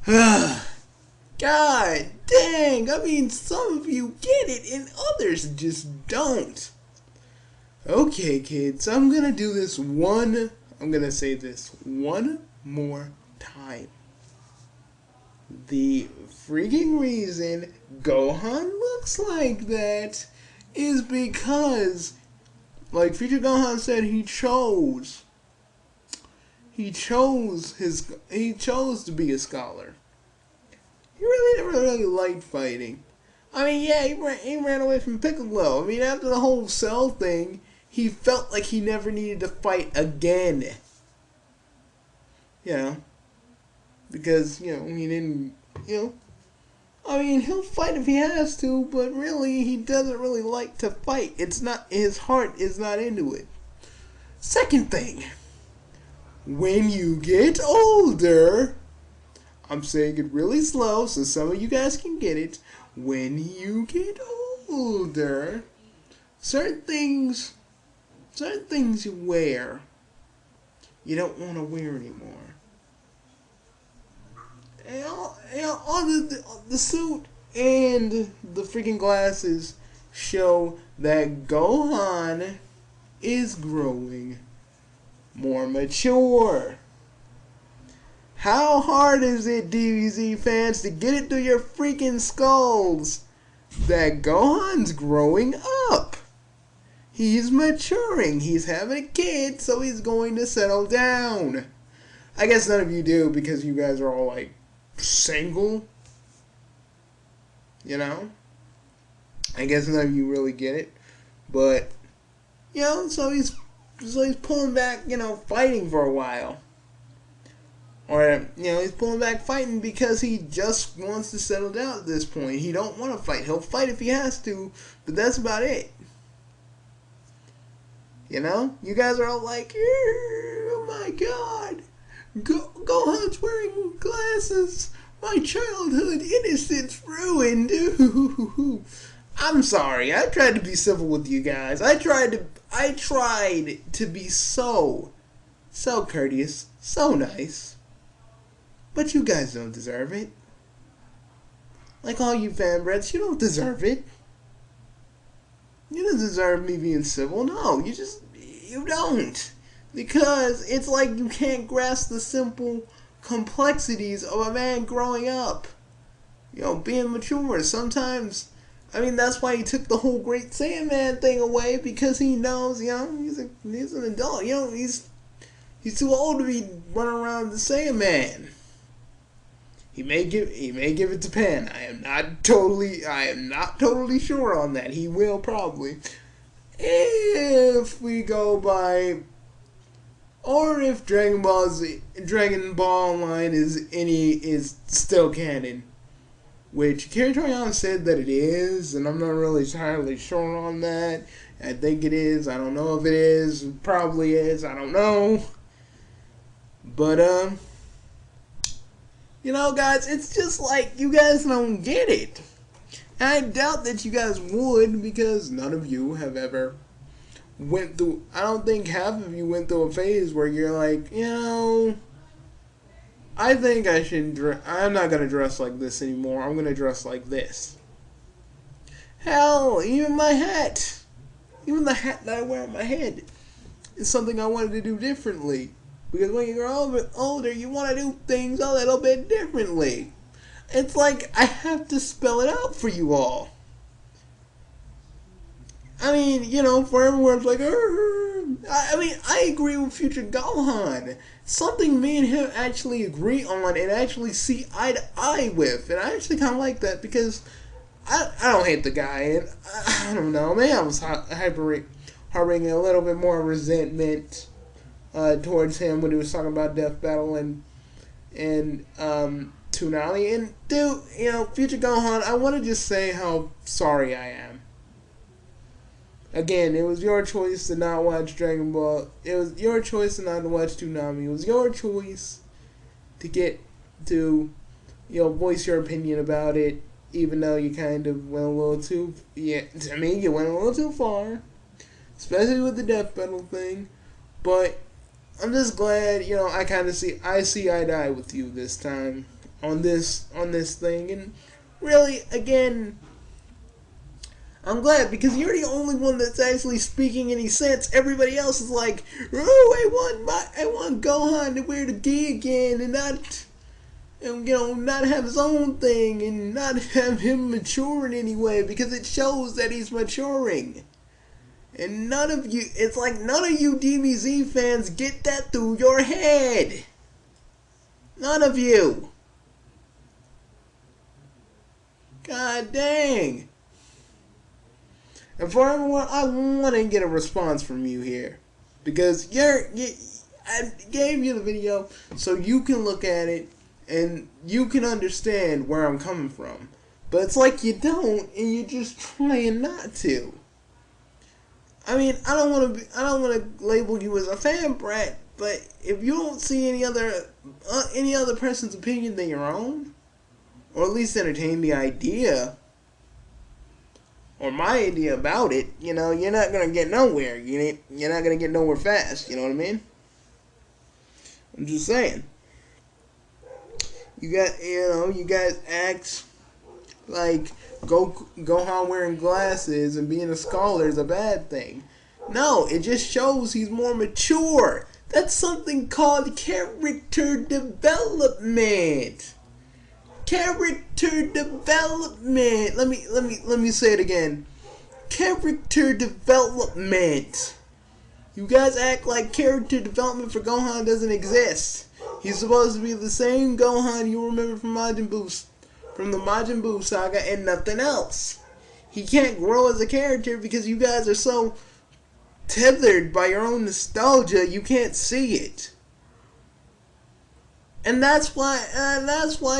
God dang, I mean, some of you get it and others just don't. Okay, kids, I'm gonna say this one more time. The freaking reason Gohan looks like that is because, like Future Gohan said, he chose to be a scholar. He really never really liked fighting. I mean, yeah, he ran away from Piccolo. I mean, after the whole Cell thing, he felt like he never needed to fight again. You know, because, he didn't, I mean, he'll fight if he has to, but really, he doesn't really like to fight. His heart is not into it. Second thing, when you get older, I'm saying it really slow so some of you guys can get it. When you get older, certain things you wear, you don't want to wear anymore. The suit and the freaking glasses show that Gohan is growing more mature. How hard is it, DBZ fans, to get it through your freaking skulls that Gohan's growing up? He's maturing. He's having a kid, so he's going to settle down. I guess none of you do because you guys are all like single. I guess none of you really get it. But, so he's pulling back, fighting for a while. Or, he's pulling back fighting because he just wants to settle down at this point. He don't want to fight. He'll fight if he has to, but that's about it. You guys are all like, oh my god, Gohan's wearing glasses. My childhood innocence ruined. I'm sorry. I tried to be civil with you guys. I tried to be so courteous, so nice. But you guys don't deserve it. Like all you fanbrats, you don't deserve it. You don't deserve me being civil. No, you don't. Because it's like you can't grasp the simple complexities of a man growing up. Being mature. Sometimes, that's why he took the whole Great Saiyaman thing away, because he knows, he's an adult. He's too old to be running around the Saiyaman. He may give it to Pan. I am not totally sure on that. He will probably. If we go by, or if Dragon Ball Online is still canon, which Akira Toriyama said that it is, and I'm not really entirely sure on that. I think it is. I don't know if it is. It probably is. I don't know. But guys, it's just like you guys don't get it. And I doubt that you guys would, because none of you have ever went through, I don't think half of you went through a phase where you're like, I think I'm not going to dress like this anymore. I'm going to dress like this. Hell, even the hat that I wear on my head is something I wanted to do differently. Because when you grow a little bit older, you want to do things a little bit differently. It's like I have to spell it out for you all. For everyone's like, I agree with Future Gohan. Something me and him actually agree on and actually see eye to eye with. And I actually kind of like that because I don't hate the guy. And I don't know, man, I was harboring a little bit more resentment towards him when he was talking about Death Battle and Toonami. And dude, Future Gohan, I want to just say how sorry I am. Again, it was your choice to not watch Dragon Ball. It was your choice to not watch Toonami. It was your choice to get to, voice your opinion about it, even though you kind of went a little too, to me, you went a little too far, especially with the Death Battle thing. But I'm just glad, I see eye to eye with you this time. on this thing. And really, again, I'm glad, because you're the only one that's actually speaking any sense. Everybody else is like, oh, I want Gohan to wear the gi again and not have his own thing and not have him mature in any way, because it shows that he's maturing. And none of you DBZ fans get that through your head. None of you. God dang. And for everyone, I want to get a response from you here, because I gave you the video so you can look at it and you can understand where I'm coming from. But it's like you don't, and you're just trying not to. I mean, I don't want to label you as a fan brat, but if you don't see any other person's opinion than your own, or at least entertain the idea, or my idea about it, you're not gonna get nowhere. You're not gonna get nowhere fast. You know what I mean? I'm just saying. You guys act like Gohan wearing glasses and being a scholar is a bad thing. No, it just shows he's more mature. That's something called character development. Character development. Let me say it again. Character development. You guys act like character development for Gohan doesn't exist. He's supposed to be the same Gohan you remember from the Majin Buu saga, and nothing else. He can't grow as a character because you guys are so tethered by your own nostalgia, you can't see it. And that's why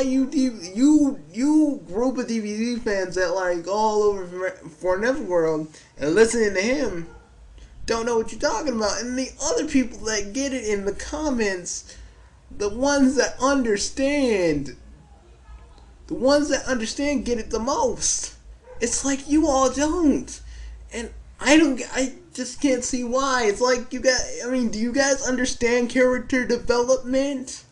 you group of DVD fans that like all over for Neverworld and listening to him don't know what you're talking about. And the other people that get it in the comments, the ones that understand get it the most. It's like you all don't. And I just can't see why. It's like do you guys understand character development?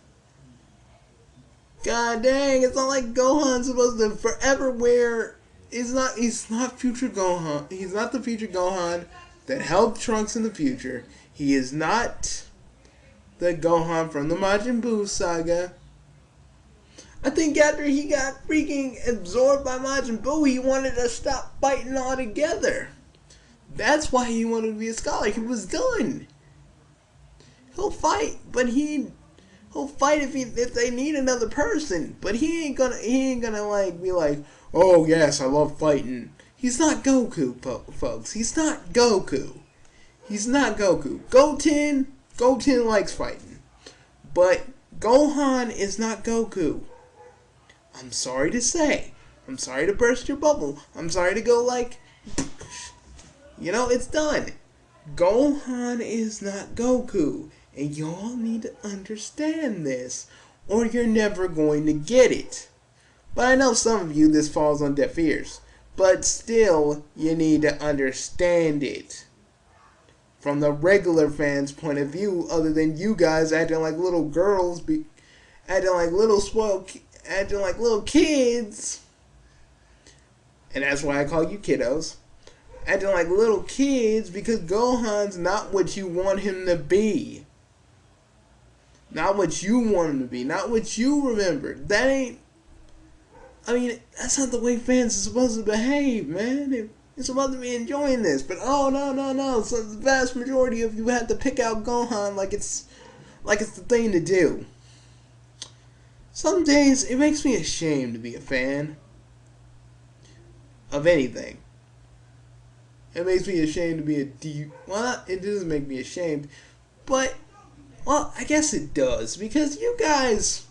God dang, it's not like Gohan's supposed to forever wear. He's not future Gohan. He's not the future Gohan that helped Trunks in the future. He is not the Gohan from the Majin Buu saga. I think after he got freaking absorbed by Majin Buu, he wanted to stop fighting altogether. That's why he wanted to be a scholar. He was done. He'll fight, but he'll fight if they need another person. But he ain't gonna like be like, oh yes, I love fighting. He's not Goku, folks. He's not Goku. He's not Goku. Goten likes fighting. But Gohan is not Goku. I'm sorry to say. I'm sorry to burst your bubble. I'm sorry to go like, it's done. Gohan is not Goku. And y'all need to understand this, or you're never going to get it. But I know some of you, this falls on deaf ears. But still, you need to understand it. From the regular fans' point of view, other than you guys acting like little girls, acting like little kids. And that's why I call you kiddos. Acting like little kids because Gohan's not what you want him to be. Not what you want him to be. Not what you remember. That's not the way fans are supposed to behave, man. You're supposed to be enjoying this. But no. So the vast majority of you have to pick out Gohan like it's the thing to do. Some days it makes me ashamed to be a fan of anything. It makes me ashamed to be it doesn't make me ashamed, but I guess it does, because you guys,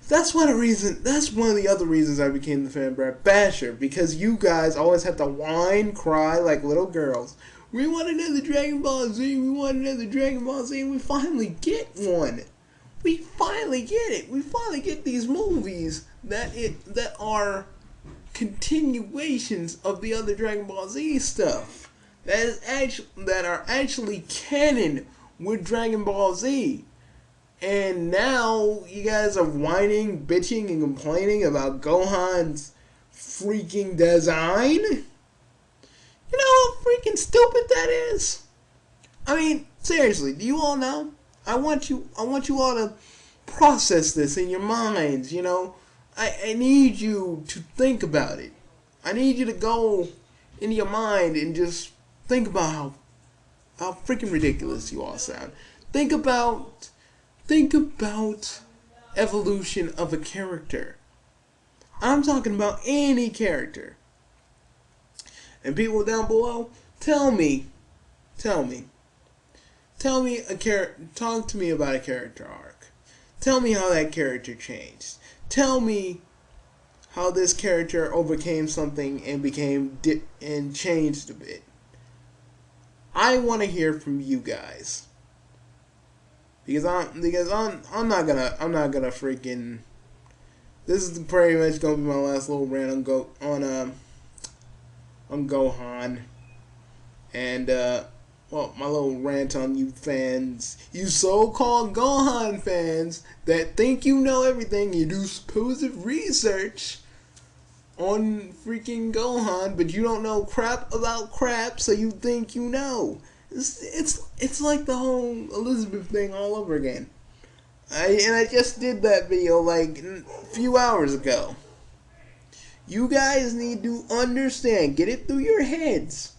that's one of the other reasons I became the fan brat basher, because you guys always have to whine, cry like little girls. We want another Dragon Ball Z, and we finally get one. We finally get it. We finally get these movies that are continuations of the other Dragon Ball Z stuff that are actually canon with Dragon Ball Z. And now you guys are whining, bitching, and complaining about Gohan's freaking design? You know how freaking stupid that is? I mean, seriously, do you all know? I want you all to process this in your minds, you know? I need you to think about it. I need you to go into your mind and just think about how freaking ridiculous you all sound. Think about evolution of a character. I'm talking about any character. And people down below, tell me a character. Talk to me about a character arc. Tell me how that character changed. Tell me how this character overcame something and and changed a bit. I want to hear from you guys because I'm not gonna freaking. This is pretty much gonna be my last little rant on Gohan, and well, my little rant on you fans, you so-called Gohan fans that think you know everything. You do supposed research on freaking Gohan, but you don't know crap about crap, so you think you know. It's like the whole Elizabeth thing all over again. I just did that video like a few hours ago. You guys need to understand, get it through your heads.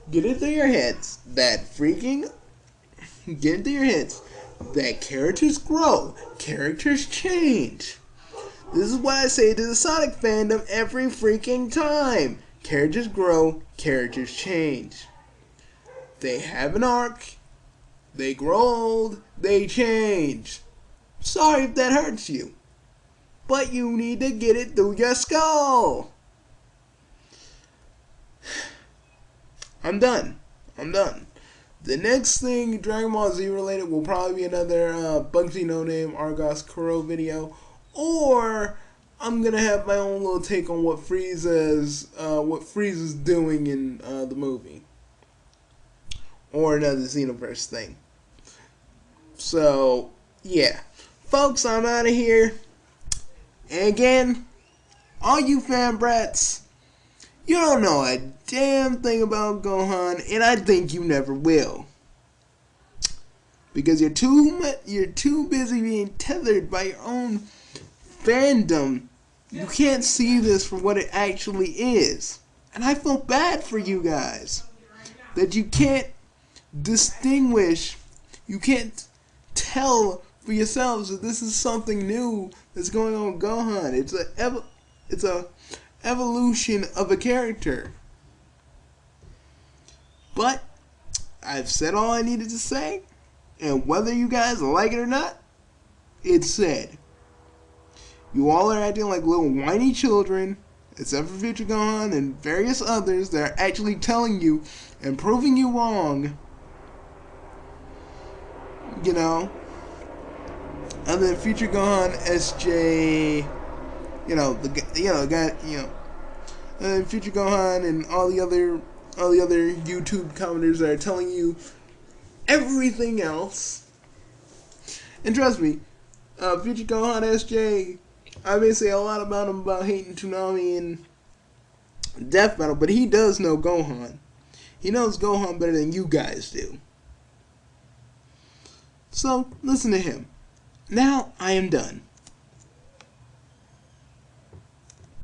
Get it through your heads that characters grow, characters change. This is what I say to the Sonic fandom every freaking time. Characters grow, characters change. They have an arc, they grow old, they change. Sorry if that hurts you, but you need to get it through your skull. I'm done. The next thing Dragon Ball Z related will probably be another Bugsy No Name Argos Kuro video, or I'm gonna have my own little take on what Frieza's doing in the movie, or another Xenoverse thing. So yeah, folks, I'm out of here. And again, all you fan brats, you don't know a damn thing about Gohan, and I think you never will. Because you're too busy being tethered by your own fandom. You can't see this for what it actually is. And I feel bad for you guys. That you can't distinguish, you can't tell for yourselves that this is something new that's going on with Gohan. It's a evolution of a character. But I've said all I needed to say, and whether you guys like it or not, it's said. You all are acting like little whiny children, except for Future Gohan and various others that are actually telling you and proving you wrong. You know, and then Future Gohan, SJ, the guy, and Future Gohan and all the other YouTube commenters that are telling you everything else. And trust me, Future Gohan, SJ, I may say a lot about him about hating Toonami and Death Battle, but he does know Gohan. He knows Gohan better than you guys do. So, listen to him. Now, I am done.